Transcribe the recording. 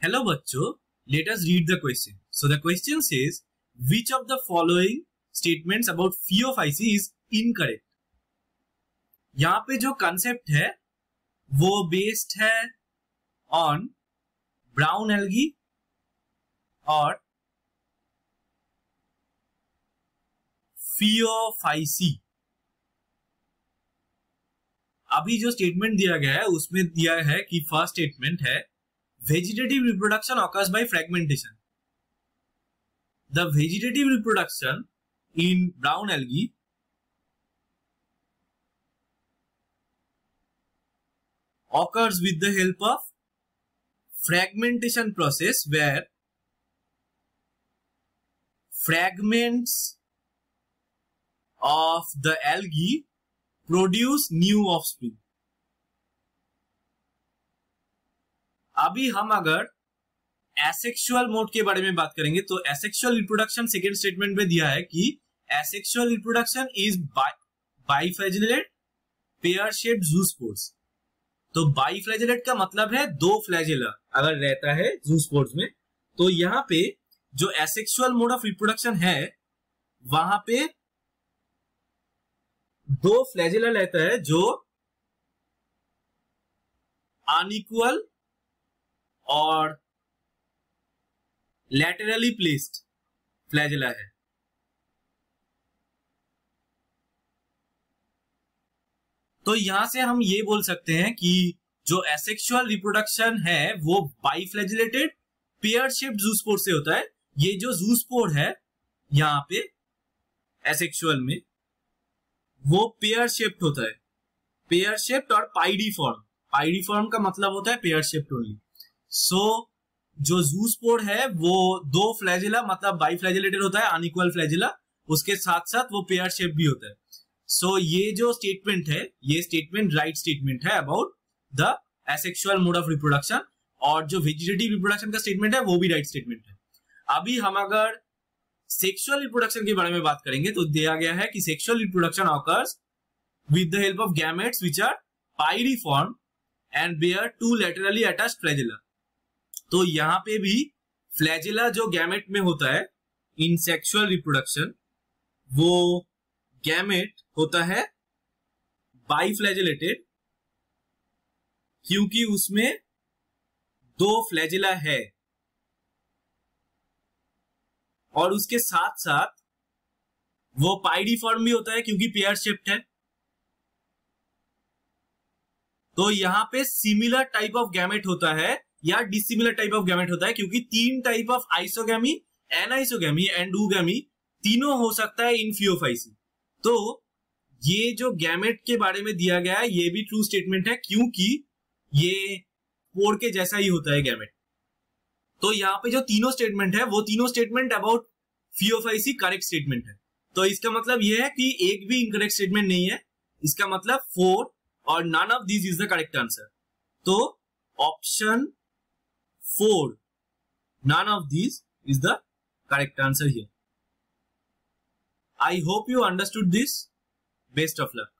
Hello बच्चों, let us read the question. So the question says, which of the following statements about pheophycy is incorrect? यहाँ पे जो concept है वो based है on brown algae और pheophycy. अभी जो स्टेटमेंट दिया गया है उसमें दिया है कि फर्स्ट स्टेटमेंट है vegetative reproduction occurs by fragmentation. The vegetative reproduction in brown algae occurs with the help of fragmentation process where fragments of the algae produce new offspring. अभी हम अगर एसेक्सुअल मोड के बारे में बात करेंगे तो एसेक्सुअल रिप्रोडक्शन सेकेंड स्टेटमेंट में दिया है कि asexual reproduction is biflagellate pear shaped zoospores. तो बाइफ्लैजेलेट का मतलब है दो फ्लैजेला अगर रहता है ज़ूस्पोर्स में, तो यहाँ पे जो एसेक्सुअल मोड ऑफ रिप्रोडक्शन है वहां पे दो फ्लैजेला रहता है जो अनइक्वल और लैटरली प्लेस्ड फ्लैजेला है. तो यहां से हम ये बोल सकते हैं कि जो एसेक्सुअल रिप्रोडक्शन है वो बाइफ्लैजेलेटेड पेयर शेप्ड ज़ूस्पोर से होता है. ये जो ज़ूस्पोर है यहां पे एसेक्सुअल में वो पेयर शेप्ड होता है, पेयर शेप्ड और पाइडीफॉर्म. पाइडीफॉर्म का मतलब होता है पेयर शेप्ड ओनली. सो जो ज़ूस्पोर है वो दो फ्लैजेला मतलब बाइफ्लैजेलेटेड होता है, अनइक्वल फ्लैजेला, उसके साथ साथ वो पेयर शेप भी होता है. सो ये जो स्टेटमेंट है ये स्टेटमेंट राइट स्टेटमेंट है about the asexual mode of reproduction, और जो वेजिटेटिव रिप्रोडक्शन का स्टेटमेंट है वो भी राइट स्टेटमेंट है. अभी हम अगर सेक्सुअल रिप्रोडक्शन के बारे में बात करेंगे तो दिया गया है कि sexual reproduction occurs with the help of gametes which are pyriform and bear two laterally attached flagella. तो यहां पे भी फ्लैजेला जो गैमेट में होता है इन सेक्सुअल रिप्रोडक्शन वो गैमेट होता है बाइफ्लैजेलेटेड क्योंकि उसमें दो फ्लैजेला है और उसके साथ साथ वो पाइडीफॉर्म भी होता है क्योंकि पेयर शेप्ड है. तो यहां पे सिमिलर टाइप ऑफ गैमेट होता है या डिसिमिलर टाइप ऑफ गैमेट होता है क्योंकि तीन type of isogamy, anisogamy and oogamy तीनों हो सकता है इन फियोफाइसी. तो ये जो गैमेट के बारे में दिया गया है ये भी ट्रू स्टेटमेंट है क्योंकि ये पोर के जैसा ही होता है गैमेट. तो यहाँ पे जो तीनों स्टेटमेंट है वो तीनों statement about Phaeophyceae correct statement है. तो इसका मतलब ये है कि एक भी इनकरेक्ट स्टेटमेंट नहीं है. इसका मतलब 4 और none of this is the correct answer. तो option 4 none of these is the correct answer here. I hope you understood this. Best of luck.